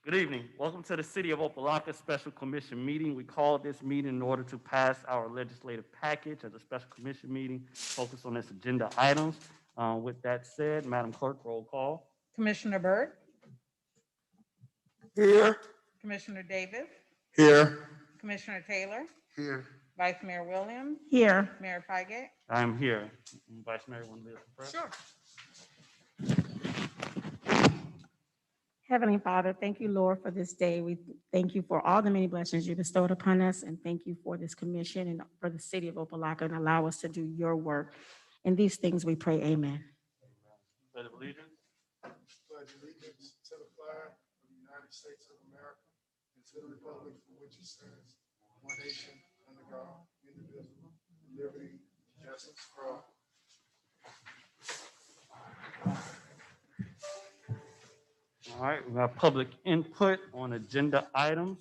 Good evening. Welcome to the City of Opa-locka Special Commission meeting. We called this meeting in order to pass our legislative package as a special commission meeting focused on its agenda items. With that said, Madam Clerk, roll call. Commissioner Byrd, Here. Commissioner Davis, Here. Commissioner Taylor, Here. Vice Mayor Williams, Here. Mayor Figate. I am here. Vice Mayor, want to be first? Sure. Heavenly Father, thank you, Lord, for this day. We thank you for all the many blessings you bestowed upon us, and thank you for this commission and for the city of Opa-locka, and allow us to do your work. In these things we pray, amen. Pledge of allegiance. Pledge allegiance to the flag of the United States of America and to the republic for which it stands, one nation, under God, indivisible, with liberty, and justice for all. All right, we have public input on agenda items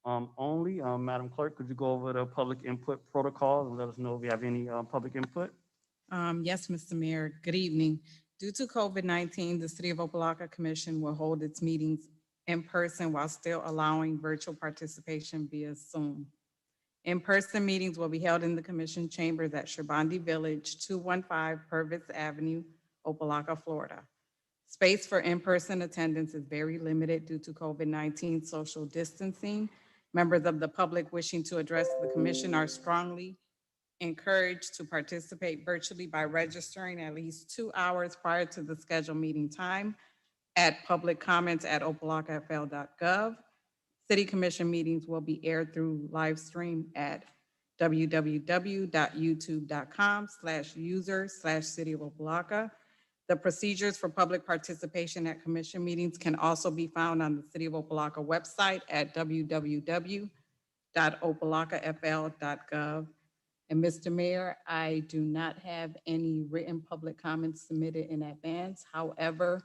only. Madam Clerk, could you go over the public input protocol and let us know if we have any public input? Yes, Mr. Mayor, good evening. Due to COVID-19, the City of Opa-locka Commission will hold its meetings in person while still allowing virtual participation via Zoom. In-person meetings will be held in the Commission chambers at Shabandi Village, 215 Purvis Avenue, Opa-locka, Florida. Space for in-person attendance is very limited due to COVID-19 social distancing. Members of the public wishing to address the commission are strongly encouraged to participate virtually by registering at least 2 hours prior to the scheduled meeting time at public comments at opalockafl.gov. City Commission meetings will be aired through live stream at www.youtube.com/user/City of Opa-locka. The procedures for public participation at commission meetings can also be found on the City of Opa-locka website at www.opalockafl.gov. And Mr. Mayor, I do not have any written public comments submitted in advance. However,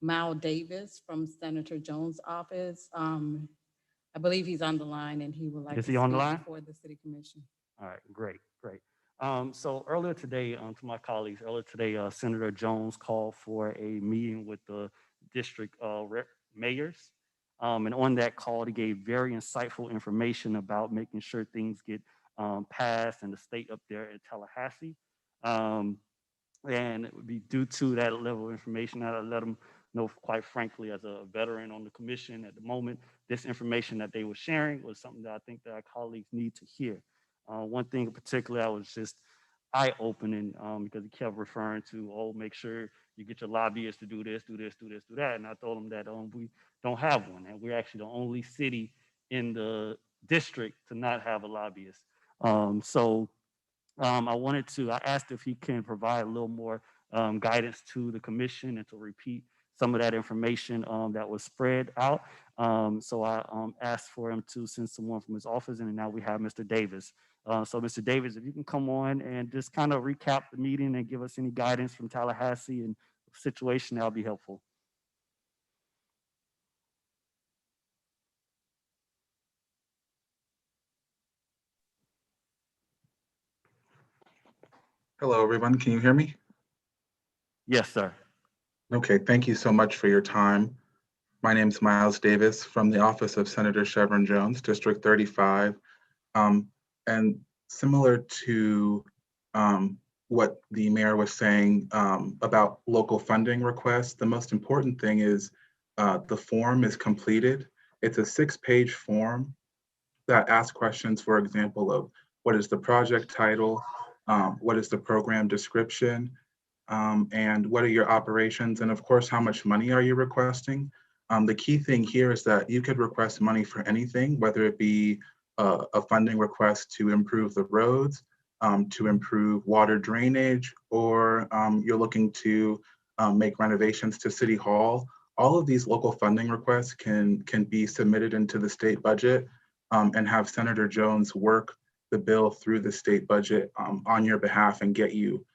Mal Davis from Senator Jones' office, I believe he's on the line and he would like to Is he on the speak line? before the City Commission. All right, great. So earlier today, to my colleagues, Senator Jones called for a meeting with the district mayors. And on that call, he gave very insightful information about making sure things get passed in the state up there in Tallahassee. And it would be due to that level of information that I let them know, quite frankly, as a veteran on the commission at the moment, this information that they were sharing was something that I think that our colleagues need to hear. One thing in particular that was just eye-opening because he kept referring to, oh, make sure you get your lobbyists to do this, do this, do this, do that. And I told him that we don't have one. And we're actually the only city in the district to not have a lobbyist. I asked if he can provide a little more guidance to the commission and to repeat some of that information that was spread out. So I asked for him to send someone from his office, and now we have Mr. Davis. So Mr. Davis, if you can come on and just kind of recap the meeting and give us any guidance from Tallahassee and situation, that'll be helpful. Hello, everyone. Can you hear me? Yes, sir. Okay, thank you so much for your time. My name is Miles Davis from the office of Senator Chevron Jones, District 35. And similar to what the mayor was saying about local funding requests, the most important thing is the form is completed. It's a 6-page form that asks questions, for example, of what is the project title, what is the program description, and what are your operations, and of course, how much money are you requesting? The key thing here is that you could request money for anything, whether it be a funding request to improve the roads, to improve water drainage, or you're looking to make renovations to City Hall. All of these local funding requests can be submitted into the state budget and have Senator Jones work the bill through the state budget on your behalf and get you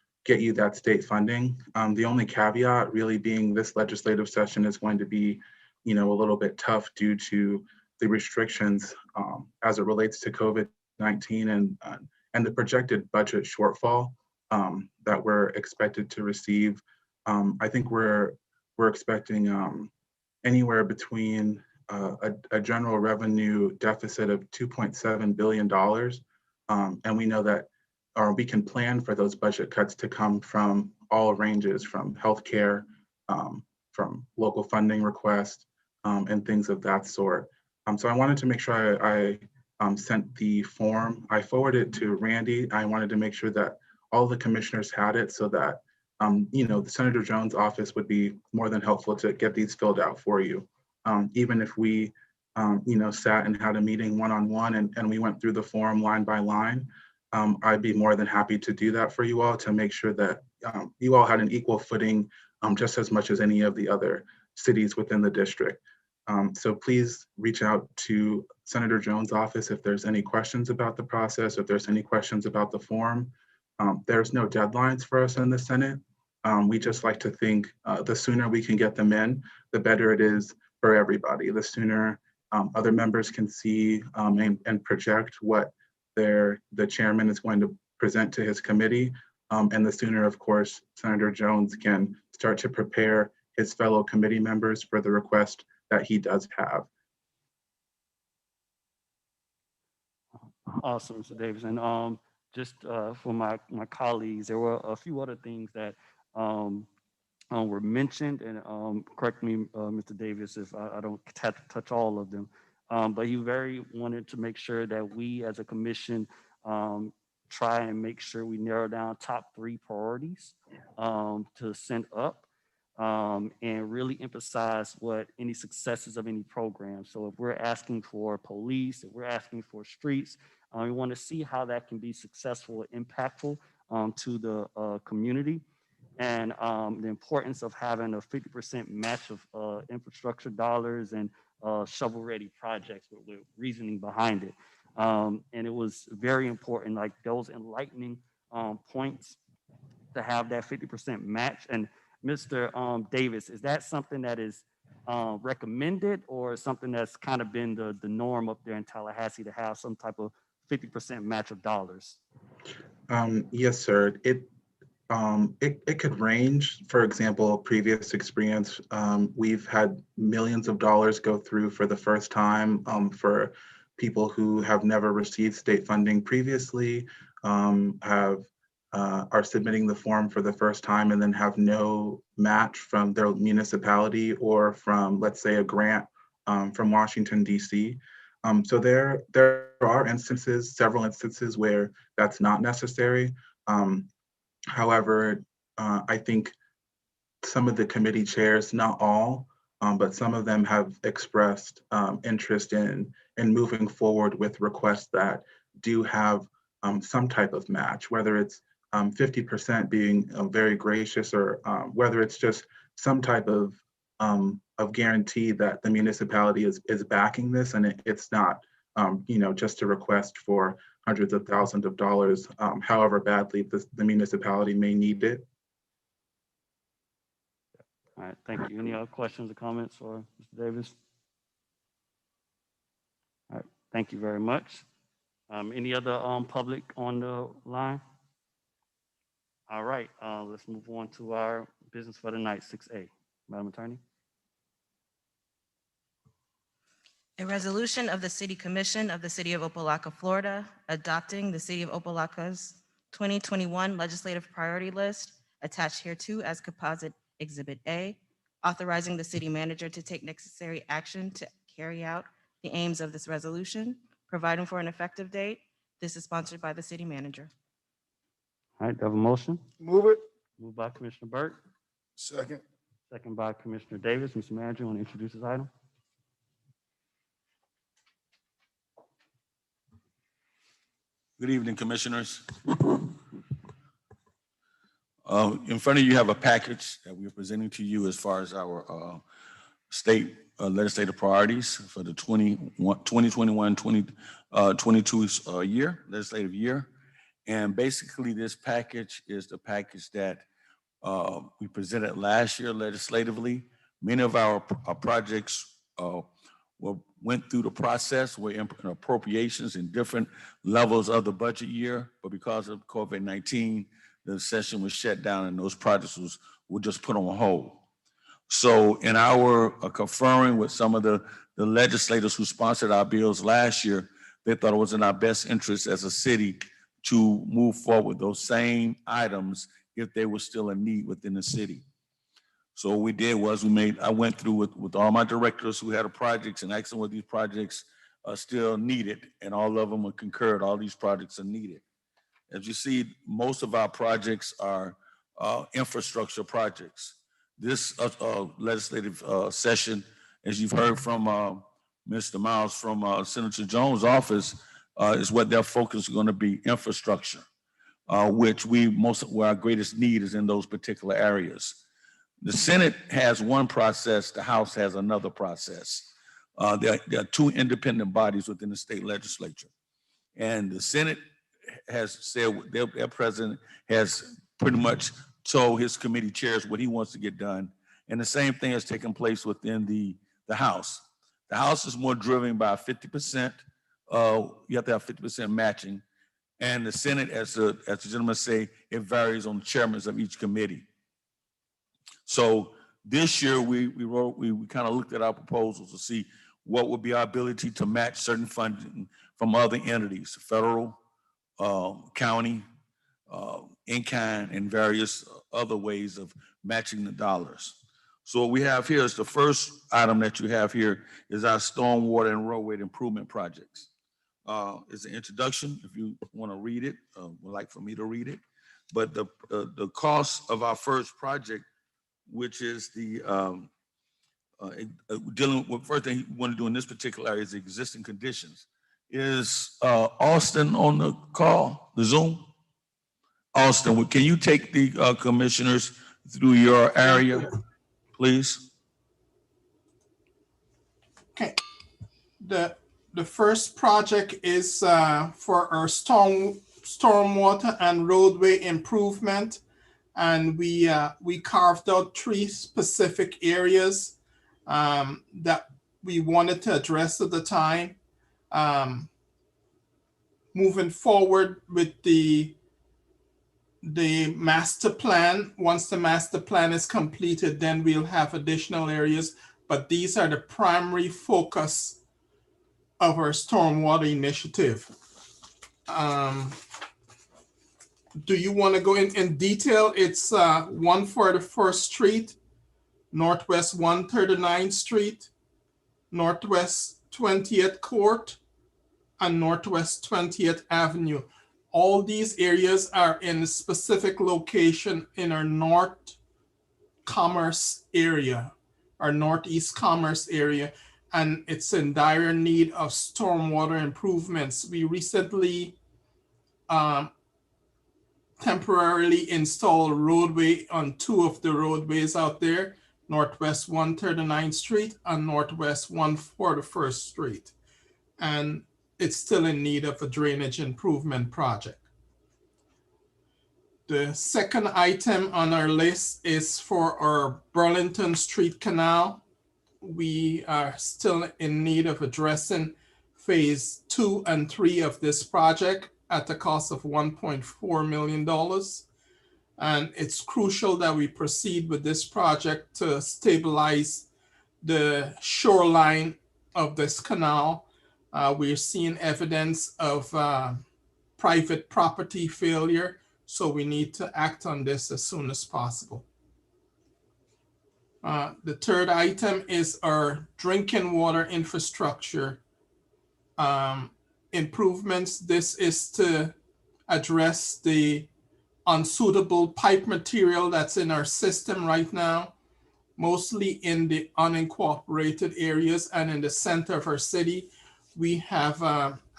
that state funding. The only caveat really being this legislative session is going to be, a little bit tough due to the restrictions as it relates to COVID-19 and the projected budget shortfall that we're expected to receive. I think we're expecting anywhere between a general revenue deficit of $2.7 billion. And we know that, or we can plan for those budget cuts to come from all ranges, from healthcare, from local funding requests, and things of that sort. So I wanted to make sure I sent the form. I forwarded it to Randy. I wanted to make sure that all the commissioners had it so that, the Senator Jones' office would be more than helpful to get these filled out for you. Even if we, sat and had a meeting one-on-one and we went through the form line by line, I'd be more than happy to do that for you all to make sure that you all had an equal footing just as much as any of the other cities within the district. So please reach out to Senator Jones' office if there's any questions about the process, if there's any questions about the form. There's no deadlines for us in the Senate. We just like to think the sooner we can get them in, the better it is for everybody. The sooner other members can see and project what the chairman is going to present to his committee. And the sooner, of course, Senator Jones can start to prepare his fellow committee members for the request that he does have. Awesome, Mr. Davis. And just for my colleagues, there were a few other things that were mentioned, and correct me, Mr. Davis, if I don't touch all of them. But he very wanted to make sure that we as a commission try and make sure we narrow down top 3 priorities to send up and really emphasize what any successes of any program. So if we're asking for police, if we're asking for streets, we want to see how that can be successful and impactful to the community. And the importance of having a 50% match of infrastructure dollars and shovel-ready projects with reasoning behind it. And it was very important, like those enlightening points to have that 50% match. And Mr. Davis, is that something that is recommended or something that's kind of been the norm up there in Tallahassee to have some type of 50% match of dollars? Yes, sir. It could range. For example, previous experience, we've had millions of dollars go through for the first time for people who have never received state funding previously, are submitting the form for the first time and then have no match from their municipality or from, let's say, a grant from Washington, D.C. So there are instances, several instances where that's not necessary. However, I think some of the committee chairs, not all, but some of them have expressed interest in moving forward with requests that do have some type of match, whether it's 50% being very gracious or whether it's just some type of guarantee that the municipality is backing this and it's not just a request for hundreds of thousands of dollars, however badly the municipality may need it. All right, thank you. Any other questions or comments for Mr. Davis? All right, thank you very much. Any other public on the line? All right, let's move on to our business for the night, 6A. Madam Attorney. A resolution of the City Commission of the City of Opa-locka, Florida, adopting the City of Opa-locka's 2021 Legislative Priority List attached hereto as composite Exhibit A, authorizing the city manager to take necessary action to carry out the aims of this resolution, providing for an effective date. This is sponsored by the city manager. All right, do I have a motion? Move it. Moved by Commissioner Burke, Second. second by Commissioner Davis. Mr. Manager, want to introduce this item? Good evening, Commissioners. In front of you have a package that we are presenting to you as far as our state legislative priorities for the 2021-2022 legislative year. And basically, this package is the package that we presented last year legislatively. Many of our projects went through the process, were in appropriations in different levels of the budget year, but because of COVID-19, the session was shut down and those projects were just put on hold. So in our conferring with some of the the legislators who sponsored our bills last year, they thought it was in our best interest as a city to move forward with those same items if they were still in need within the city. So what we did was I went through with all my directors who had projects and asked them what these projects are still needed, and all of them concurred all these projects are needed. As you see, most of our projects are infrastructure projects. This legislative session, as you've heard from Mr. Miles from Senator Jones' office, is what their focus is going to be, infrastructure, where our greatest need is in those particular areas. The Senate has one process, the House has another process. There are two independent bodies within the state legislature. And the Senate has said, their president has pretty much told his committee chairs what he wants to get done. And the same thing has taken place within the House. The House is more driven by 50%. You have to have 50% matching. And the Senate, as the gentleman say, it varies on the chairmen of each committee. So this year we kind of looked at our proposals to see what would be our ability to match certain funding from other entities, federal, county, in-kind, and various other ways of matching the dollars. So what we have here is the first item that you have here is our stormwater and roadway improvement projects. It's an introduction. If you want to read it, would like for me to read it. But the cost of our first project, which is the dealing with, first thing you want to do in this particular area is the existing conditions. Is Austin on the call, the Zoom? Austin, can you take the commissioners through your area, please? Okay. The first project is for our stormwater and roadway improvement. And we carved out 3 specific areas that we wanted to address at the time. Moving forward with the master plan, once the master plan is completed, then we'll have additional areas. But these are the primary focus of our stormwater initiative. Do you want to go in detail? It's 141st Street, Northwest 139th Street, Northwest 20th Court, and Northwest 20th Avenue. All these areas are in a specific location in our North Commerce area, our Northeast Commerce area, and it's in dire need of stormwater improvements. We recently temporarily installed a roadway on 2 of the roadways out there, Northwest 139th Street and Northwest 141st Street. And it's still in need of a drainage improvement project. The second item on our list is for our Burlington Street Canal. We are still in need of addressing phase 2 and 3 of this project at the cost of $1.4 million. And it's crucial that we proceed with this project to stabilize the shoreline of this canal. We're seeing evidence of private property failure, so we need to act on this as soon as possible. The third item is our drinking water infrastructure improvements. This is to address the unsuitable pipe material that's in our system right now, mostly in the unincorporated areas and in the center of our city. We have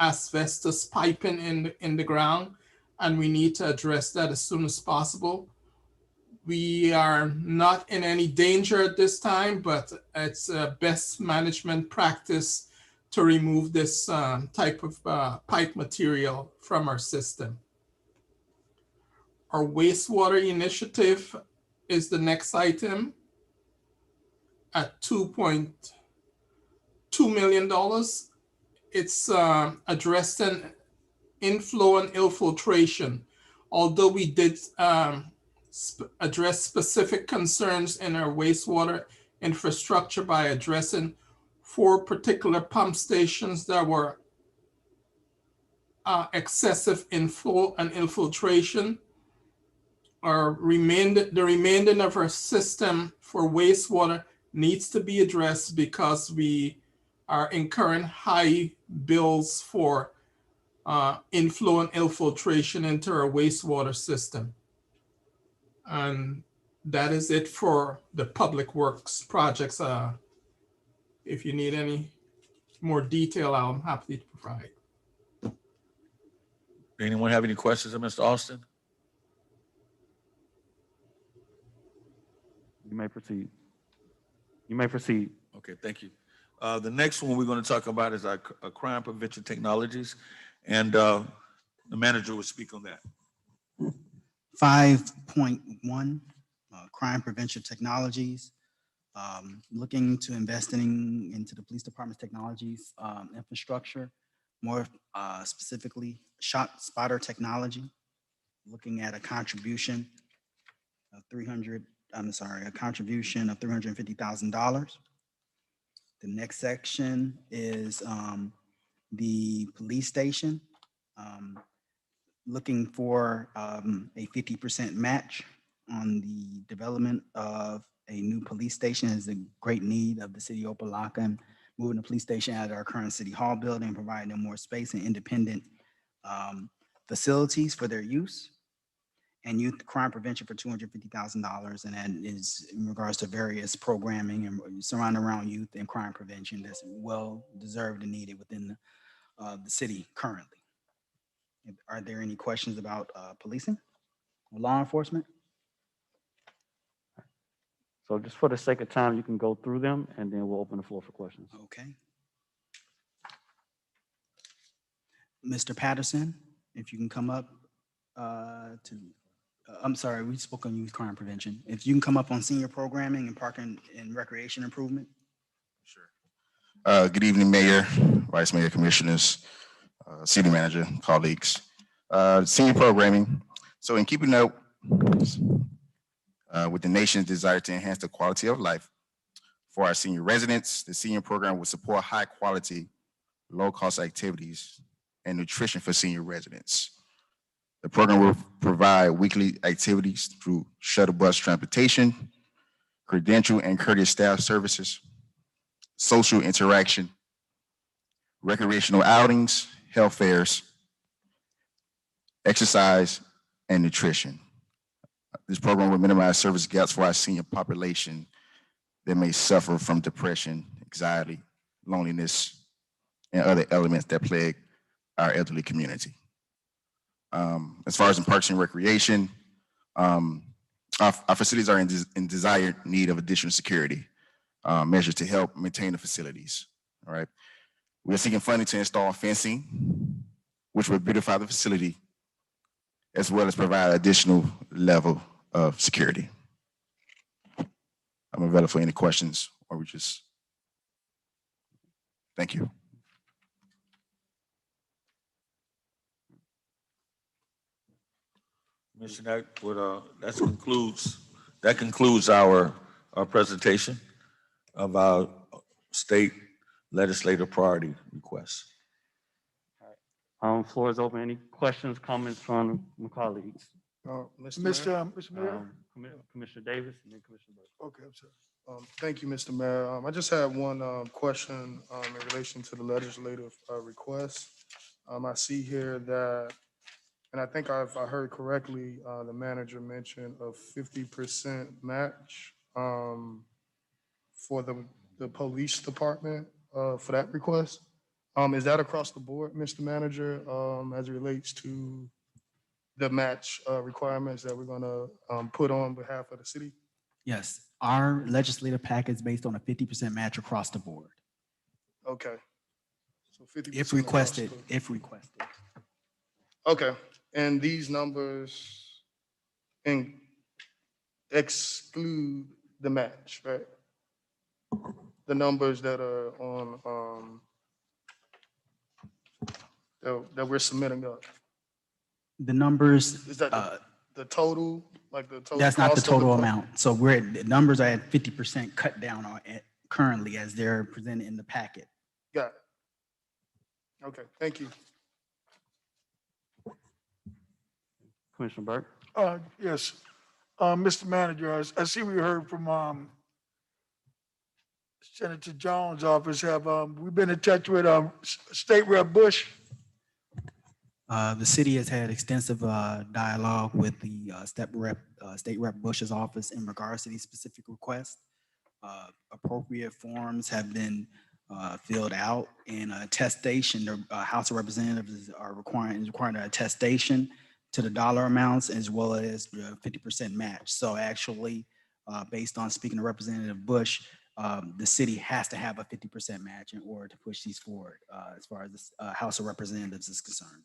asbestos piping in the ground, and we need to address that as soon as possible. We are not in any danger at this time, but it's a best management practice to remove this type of pipe material from our system. Our wastewater initiative is the next item at $2.2 million. It's addressing inflow and infiltration. Although we did address specific concerns in our wastewater infrastructure by addressing 4 particular pump stations that were excessive inflow and infiltration. The remainder of our system for wastewater needs to be addressed because we are incurring high bills for inflow and infiltration into our wastewater system. And that is it for the public works projects. If you need any more detail, I'm happy to provide. Anyone have any questions of Mr. Austin? You may proceed. You may proceed. Okay, thank you. The next one we're going to talk about is our crime prevention technologies, and the manager will speak on that. 5.1, crime prevention technologies. Looking to investing into the police department's technologies infrastructure, more specifically shot spotter technology, looking at a contribution of $350,000. The next section is the police station, looking for a 50% match on the development of a new police station. Is a great need of the city of Opa-locka, and moving the police station out of our current city hall building, providing them more space and independent facilities for their use, and youth crime prevention for $250,000. And that is in regards to various programming and surrounding around youth and crime prevention that's well deserved and needed within the city currently. Are there any questions about policing or law enforcement? So just for the sake of time, you can go through them and then we'll open the floor for questions. Okay. Mr. Patterson, if you can come up I'm sorry, we spoke on youth crime prevention. If you can come up on senior programming and parking and recreation improvement. Sure. Good evening, Mayor, Vice Mayor, Commissioners, City Manager, colleagues. Senior programming. So in keeping up with the nation's desire to enhance the quality of life for our senior residents, the senior program will support high quality, low cost activities and nutrition for senior residents. The program will provide weekly activities through shuttle bus transportation, credential and courteous staff services, social interaction, recreational outings, health fairs, exercise, and nutrition. This program will minimize service gaps for our senior population that may suffer from depression, anxiety, loneliness, and other elements that plague our elderly community. As far as in parks and recreation, our facilities are in desired need of additional security measures to help maintain the facilities. All right. We are seeking funding to install fencing, which will beautify the facility, as well as provide additional level of security. I'm available for any questions, or we just, thank you. Commissioner, that concludes our presentation of our state legislative priority requests. Floor is open. Any questions, comments from my colleagues? Mr. Mayor? Commissioner Davis and then Commissioner Burke. Okay, I'm sorry. Thank you, Mr. Mayor. I just have one question in relation to the legislative request. I see here that, and I think I heard correctly, the manager mentioned a 50% match for the police department for that request. Is that across the board, Mr. Manager, as it relates to the match requirements that we're gonna put on behalf of the city? Yes, our legislative package is based on a 50% match across the board. Okay. So 50%. If requested, if requested. Okay, and these numbers exclude the match, right? The numbers that are on, that we're submitting up. The numbers. Is that the total, like the total? That's not the cost of total pro- amount. So the numbers are at 50% cut down on it currently as they're presented in the packet. Got it. Okay, thank you. Commissioner Burke? Yes, Mr. Manager, I see we heard from, Senator Jones' office. Have, we been in touch with, State Rep Bush? The city has had extensive dialogue with the State Rep Bush's office in regards to these specific requests. Appropriate forms have been filled out, and attestation, the House of Representatives are requiring an attestation to the dollar amounts as well as the 50% match. So actually, based on speaking to Representative Bush, the city has to have a 50% match in order to push these forward as far as the House of Representatives is concerned.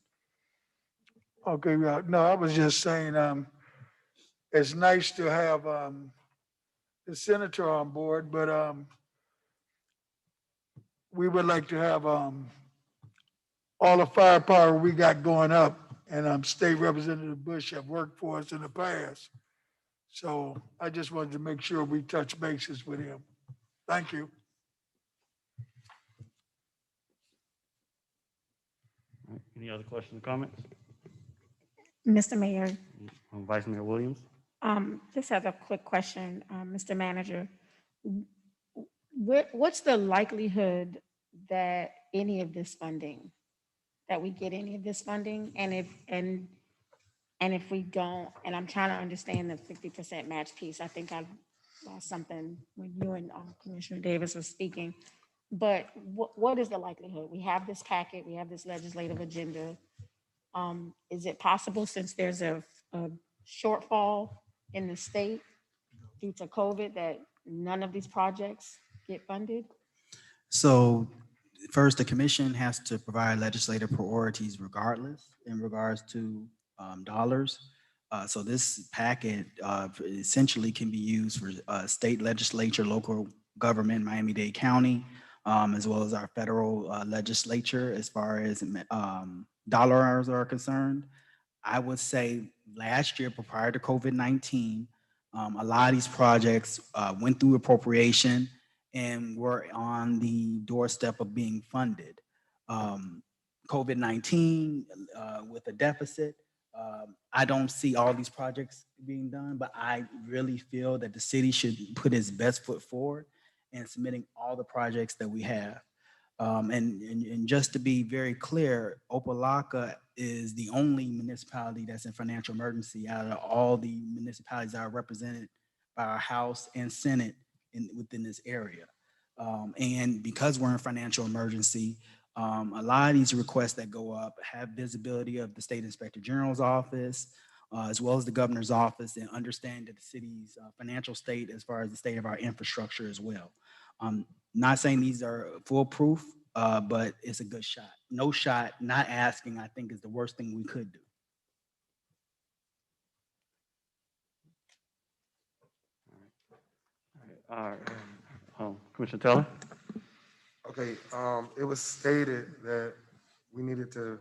Okay, no, I was just saying, it's nice to have, the senator on board, but, we would like to have, all the firepower we got going up, and, State Representative Bush have worked for us in the past. So I just wanted to make sure we touch bases with him. Thank you. All right, any other questions or comments? Mr. Mayor, Vice Mayor Williams? just have a quick question, Mr. Manager. What's the likelihood that any of this funding, that we get any of this funding? And if we don't, and I'm trying to understand the 50% match piece, I think I lost something when you and Commissioner Davis was speaking. But what is the likelihood? We have this packet, we have this legislative agenda. Is it possible, since there's a shortfall in the state due to COVID, that none of these projects get funded? So first, the commission has to provide legislative priorities regardless in regards to dollars. So this packet essentially can be used for state legislature, local government, Miami-Dade County, as well as our federal legislature as far as dollars are concerned. I would say last year, prior to COVID-19, a lot of these projects went through appropriation and were on the doorstep of being funded. COVID-19 with a deficit, I don't see all these projects being done, but I really feel that the city should put its best foot forward in submitting all the projects that we have. And just to be very clear, Opa-locka is the only municipality that's in financial emergency out of all the municipalities that are represented by our House and Senate within this area. And because we're in financial emergency, a lot of these requests that go up have visibility of the State Inspector General's office, as well as the governor's office, and understand that the city's financial state as far as the state of our infrastructure as well. Not saying these are foolproof, but it's a good shot. No shot, not asking, I think is the worst thing we could do. All right, Commissioner Taylor? Okay, it was stated that we needed to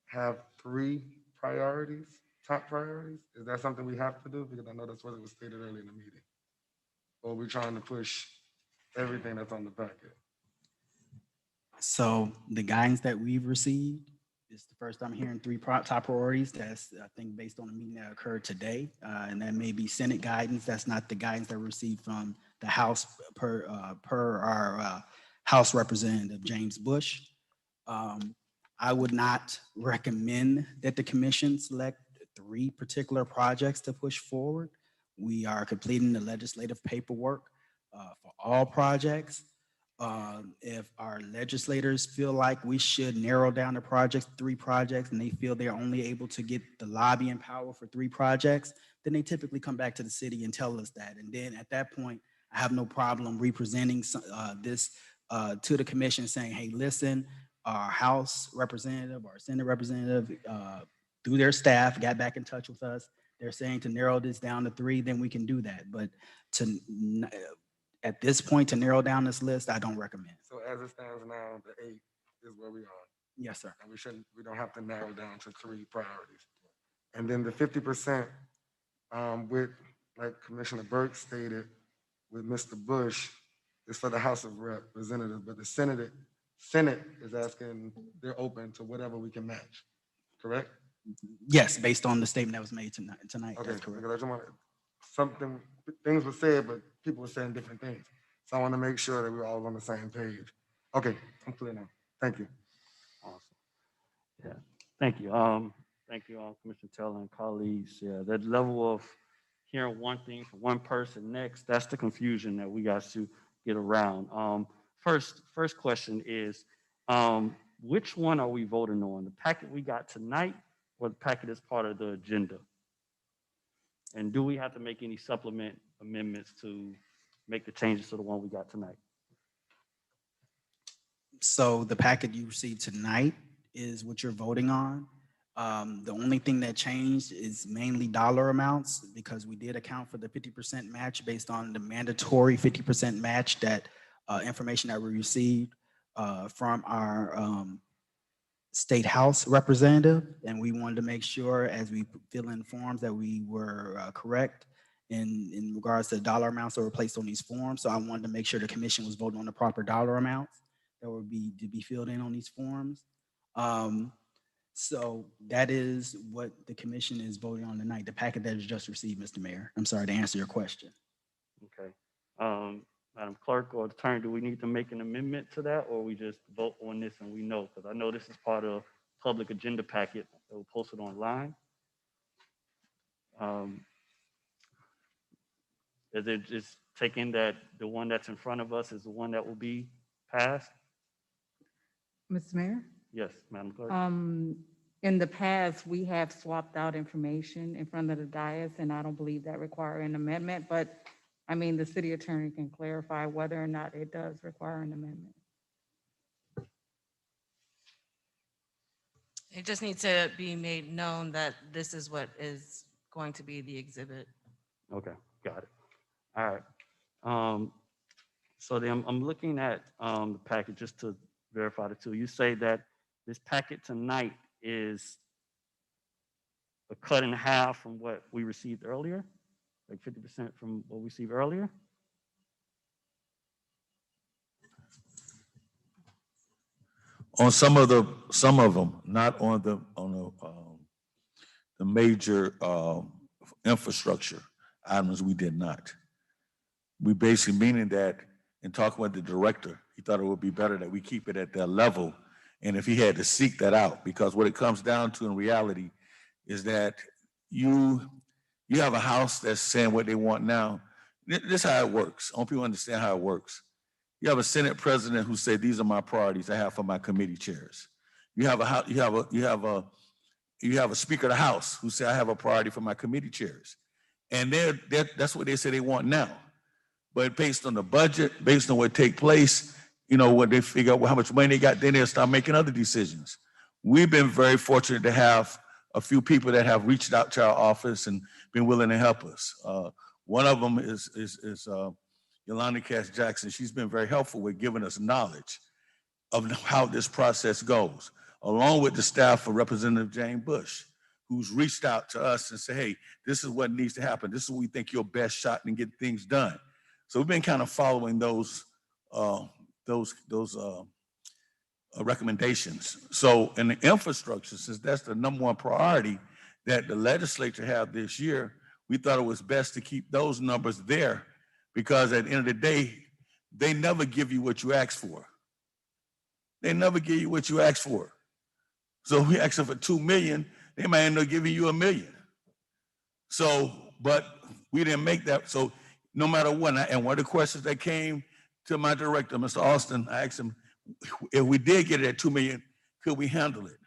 have 3 priorities, top priorities. Is that something we have to do? Because I know that's what it was stated earlier in the meeting. Or are we trying to push everything that's on the packet? So the guidance that we've received is the first time hearing 3 top priorities. That's, I think, based on a meeting that occurred today. And that may be Senate guidance. That's not the guidance that we received from the House per our House Representative James Bush. I would not recommend that the commission select 3 particular projects to push forward. We are completing the legislative paperwork for all projects. If our legislators feel like we should narrow down the projects, 3 projects, and they feel they're only able to get the lobbying power for 3 projects, then they typically come back to the city and tell us that. And then at that point, I have no problem representing this to the commission, saying, hey, listen, our House representative or Senate representative through their staff got back in touch with us. They're saying to narrow this down to 3, then we can do that. But to at this point, to narrow down this list, I don't recommend. So as it stands now, the 8 is where we are. Yes, sir. And we don't have to narrow down to 3 priorities. And then the 50%, with, like Commissioner Burke stated, with Mr. Bush, is for the House of Representatives, but the Senate is asking, they're open to whatever we can match, correct? Yes, based on the statement that was made tonight, Okay, that's correct. because I just want, something, things were said, but people were saying different things. So I want to make sure that we're all on the same page. Okay, I'm clear now. Thank you. Awesome. Yeah, thank you. Thank you, Commissioner Taylor and colleagues. Yeah, that level of hearing one thing from one person next, that's the confusion that we got to get around. First question is, which one are we voting on? The packet we got tonight or the packet as part of the agenda? And do we have to make any supplement amendments to make the changes to the one we got tonight? So the packet you received tonight is what you're voting on. The only thing that changed is mainly dollar amounts because we did account for the 50% match based on the mandatory 50% match that information that we received from our state house representative. And we wanted to make sure as we fill in forms that we were correct in regards to the dollar amounts that were placed on these forms. So I wanted to make sure the commission was voting on the proper dollar amounts that would be to be filled in on these forms. So that is what the commission is voting on tonight, the packet that is just received, Mr. Mayor. I'm sorry to answer your question. Okay. Madam Clerk or Attorney, do we need to make an amendment to that or we just vote on this and we know? Because I know this is part of public agenda packet that was posted online. Is it just taking that the one that's in front of us is the one that will be passed? Mr. Mayor? Yes, Madam Clerk. In the past, we have swapped out information in front of the dais, and I don't believe that require an amendment, but I mean, the city attorney can clarify whether or not it does require an amendment. It just needs to be made known that this is what is going to be the exhibit. Okay, got it. All right. So then I'm looking at the packet just to verify the two. You say that this packet tonight is a cut in half from what we received earlier, like 50% from what we received earlier? On some of them, not on the major infrastructure items, we did not. We basically meaning that in talking with the director, he thought it would be better that we keep it at that level. And if he had to seek that out, because what it comes down to in reality is that you have a house that's saying what they want now. This is how it works. I want people to understand how it works. You have a Senate president who said, "These are my priorities I have for my committee chairs." You have a Speaker of the House who said, "I have a priority for my committee chairs," and that's what they say they want now. But based on the budget, based on what take place, when they figure out how much money they got, then they'll start making other decisions. We've been very fortunate to have a few people that have reached out to our office and been willing to help us. One of them is Yolanda Cass Jackson. She's been very helpful with giving us knowledge of how this process goes, along with the staff of Representative Jane Bush, who's reached out to us and said, "Hey, this is what needs to happen. This is what we think your best shot and get things done." So we've been kind of following those recommendations. So in the infrastructure, since that's the #1 priority that the legislature have this year, we thought it was best to keep those numbers there because at the end of the day, they never give you what you ask for. They never give you what you ask for. So if we ask for 2 million, they might end up giving you 1 million. So, but we didn't make that. So no matter what, and one of the questions that came to my director, Mr. Austin, I asked him, if we did get it at 2 million, could we handle it?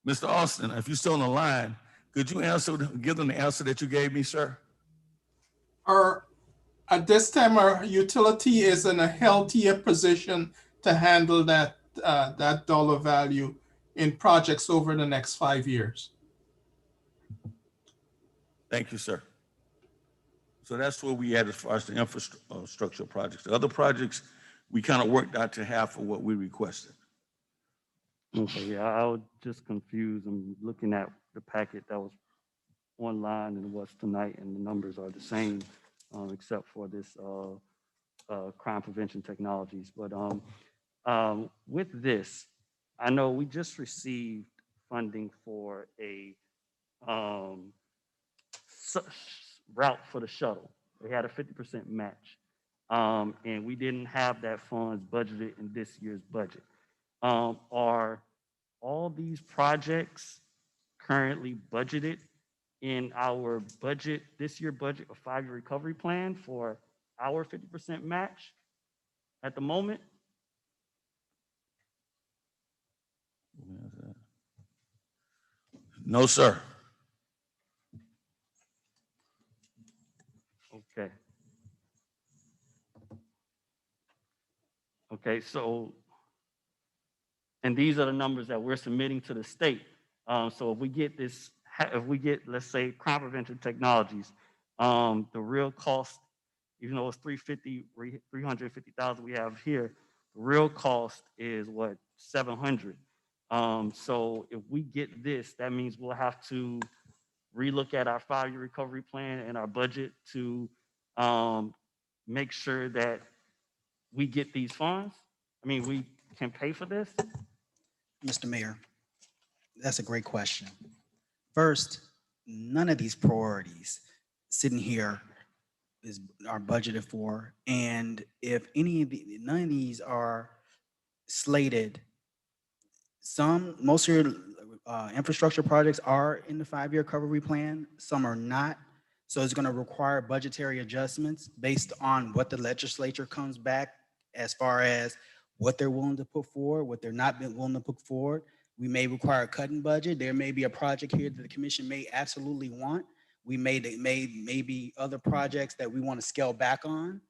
Mr. Austin, if you're still on the line, could you give them the answer that you gave me, sir? At this time, our utility is in a healthier position to handle that dollar value in projects over the next 5 years. Thank you, sir. So that's where we at as far as the infrastructure projects. The other projects, we kind of worked out to half of what we requested. Okay, yeah, I was just confused. I'm looking at the packet that was online and what's tonight, and the numbers are the same, except for this crime prevention technologies. But with this, I know we just received funding for a um, su- route for the shuttle. They had a 50% match. And we didn't have that funds budgeted in this year's budget. Are all these projects currently budgeted in our budget, this year budget, a 5-year recovery plan for our 50% match at the moment? No, sir. Okay. Okay, so, and these are the numbers that we're submitting to the state. So if we get this, if we get, let's say, crime prevention technologies, the real cost, even though it's 350,000 we have here, the real cost is what, 700. So if we get this, that means we'll have to relook at our 5-year recovery plan and our budget to make sure that we get these funds. I mean, we can pay for this. Mr. Mayor, that's a great question. First, none of these priorities sitting here are budgeted for. And if none of these are slated, most of your infrastructure projects are in the 5-year recovery plan, some are not. So it's going to require budgetary adjustments based on what the legislature comes back as far as what they're willing to put forward, what they're not willing to put forward. We may require a cutting budget. There may be a project here that the commission may absolutely want. We maybe other projects that we want to scale back on.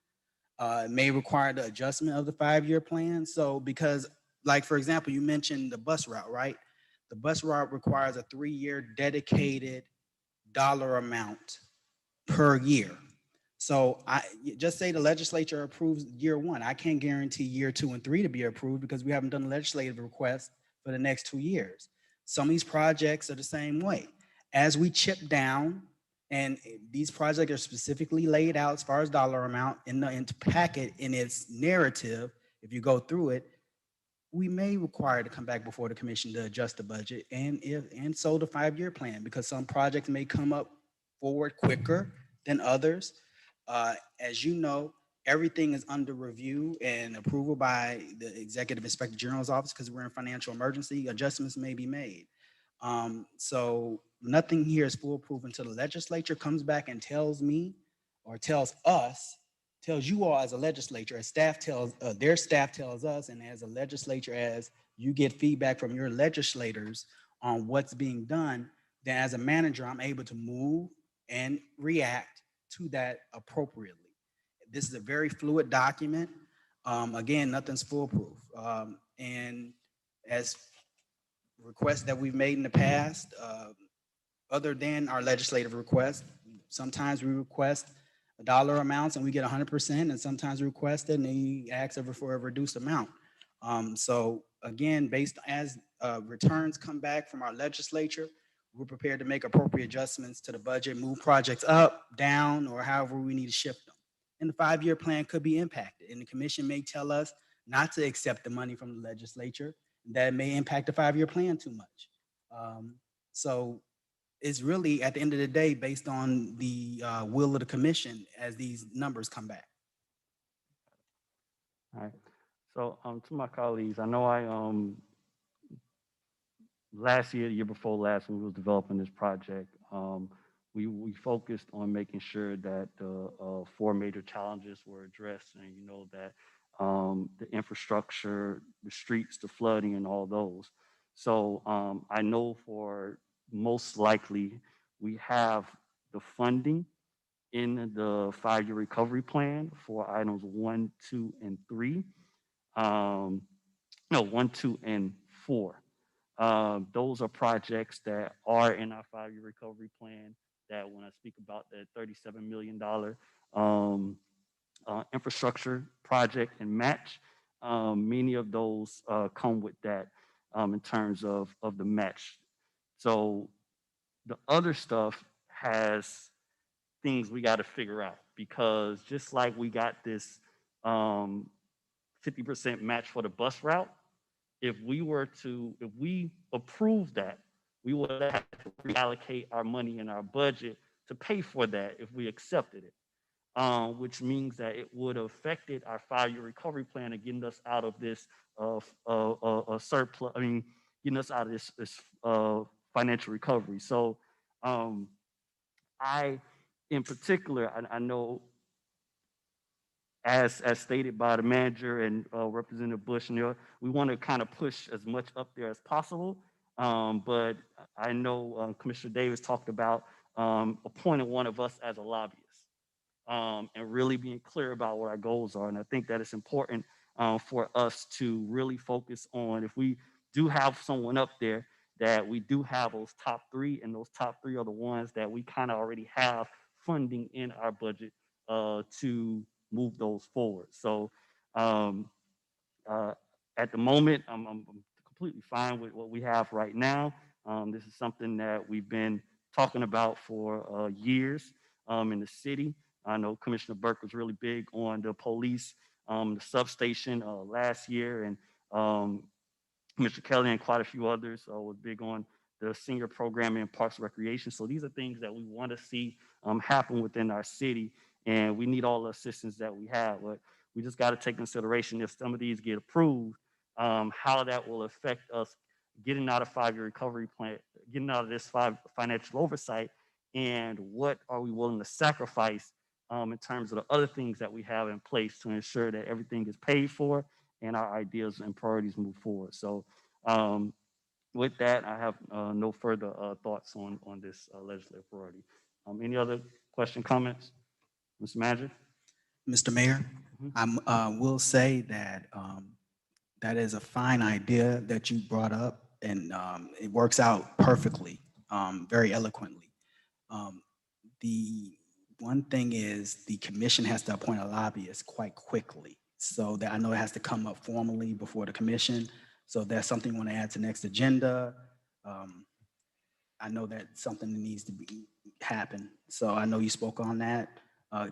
It may require the adjustment of the 5-year plan. So because, like, for example, you mentioned the bus route, right? The bus route requires a 3-year dedicated dollar amount per year. So I just say the legislature approves year 1. I can't guarantee year 2 and 3 to be approved because we haven't done a legislative request for the next 2 years. Some of these projects are the same way. As we chip down, and these projects are specifically laid out as far as dollar amount in the packet in its narrative, if you go through it, we may require to come back before the commission to adjust the budget and so the 5-year plan, because some projects may come up forward quicker than others. As you know, everything is under review and approval by the Executive Inspector General's office because we're in financial emergency. Adjustments may be made. So nothing here is foolproof until the legislature comes back and tells me or tells us, tells you all as a legislature, as staff tells, their staff tells us, and as a legislature, as you get feedback from your legislators on what's being done, then as a manager, I'm able to move and react to that appropriately. This is a very fluid document. Again, nothing's foolproof. And as requests that we've made in the past, other than our legislative requests, sometimes we request dollar amounts and we get 100%, and sometimes we request it and they ask for a reduced amount. So again, based as returns come back from our legislature, we're prepared to make appropriate adjustments to the budget, move projects up, down, or however we need to shift them. And the 5-year plan could be impacted, and the commission may tell us not to accept the money from the legislature. That may impact the 5-year plan too much. So it's really, at the end of the day, based on the will of the commission as these numbers come back. All right. So to my colleagues, I know I last year, the year before last, when we was developing this project, we focused on making sure that the 4 major challenges were addressed, and you know that the infrastructure, the streets, the flooding, and all those. So I know for most likely we have the funding in the 5-year recovery plan for items 1, 2, and 3. No, 1, 2, and 4. Those are projects that are in our 5-year recovery plan that when I speak about the $37 million infrastructure project and match, many of those come with that in terms of the match. So the other stuff has things we got to figure out, because just like we got this 50% match for the bus route. If we approve that, we would have to reallocate our money in our budget to pay for that if we accepted it. Which means that it would have affected our 5-year recovery plan and getting us out of this surplus. I mean, getting us out of this financial recovery. So, I, in particular, I know, as stated by the manager and Representative Bush, we want to kind of push as much up there as possible. But I know Commissioner Davis talked about appointing one of us as a lobbyist. And really being clear about what our goals are. And I think that it's important for us to really focus on, if we do have someone up there, that we do have those top 3, and those top 3 are the ones that we kind of already have funding in our budget to move those forward. So um, at the moment, I'm completely fine with what we have right now. This is something that we've been talking about for years in the city. I know Commissioner Burke was really big on the police, the substation last year, and Mr. Kelly and quite a few others was big on the senior programming and parks and recreation. So these are things that we want to see happen within our city, and we need all the assistance that we have. But we just got to take consideration, if some of these get approved, how that will affect us getting out of 5-year recovery plan, getting out of this financial oversight, and what are we willing to sacrifice in terms of the other things that we have in place to ensure that everything is paid for and our ideas and priorities move forward. So with that, I have no further thoughts on this legislative priority. Any other question, comments? Mr. Manager? Mr. Mayor, I will say that that is a fine idea that you brought up, and it works out perfectly, very eloquently. The one thing is the commission has to appoint a lobbyist quite quickly. So that I know it has to come up formally before the commission. So if that's something you want to add to next agenda, I know that's something that needs to happen. So I know you spoke on that.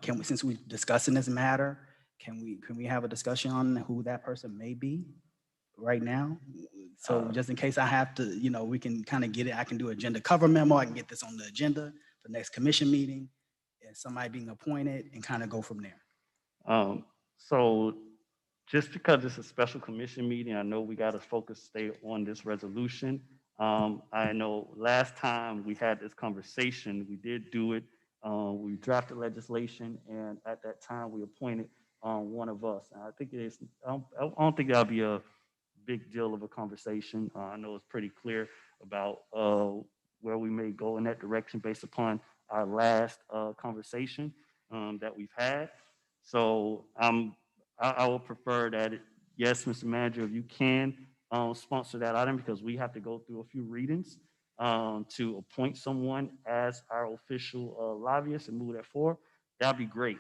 Can we, since we're discussing this matter, can we have a discussion on who that person may be right now? So just in case I have to, we can kind of get it. I can do agenda cover memo. I can get this on the agenda for next commission meeting, and somebody being appointed, and kind of go from there. So just because it's a special commission meeting, I know we got to stay on this resolution. I know last time we had this conversation, we did do it. We drafted legislation, and at that time we appointed one of us. And I think it is, I don't think that'll be a big deal of a conversation. I know it's pretty clear about where we may go in that direction based upon our last conversation that we've had. So I would prefer that, yes, Mr. Manager, if you can sponsor that item, because we have to go through a few readings to appoint someone as our official lobbyist and move that forward. That'd be great,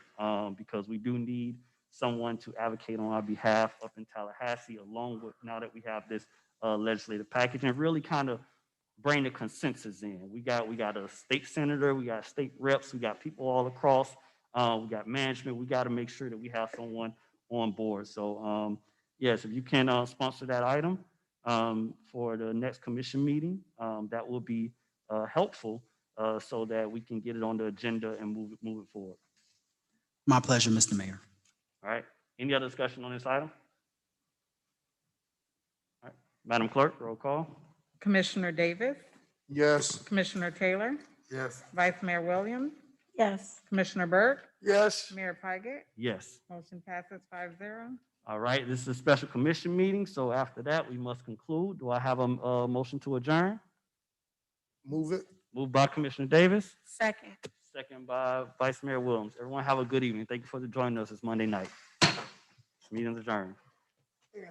because we do need someone to advocate on our behalf up in Tallahassee, along with, now that we have this legislative package, and really kind of bring the consensus in. We got a state senator, we got state reps, we got people all across, we got management. We got to make sure that we have someone on board. So yes, if you can sponsor that item for the next commission meeting, that will be helpful so that we can get it on the agenda and move it forward. My pleasure, Mr. Mayor. All right. Any other discussion on this item? All right. Madam Clerk, roll call. Commissioner Davis, Yes. Commissioner Taylor, Yes. Vice Mayor Williams, Yes. Commissioner Burke, Yes. Mayor Pygott. Yes. Motion passes 5-0. All right. This is a special commission meeting, so after that, we must conclude. Do I have a motion to adjourn? Move it. Moved by Commissioner Davis, Second. second by Vice Mayor Williams. Everyone have a good evening. Thank you for joining us this Monday night. Meeting adjourned. Yeah.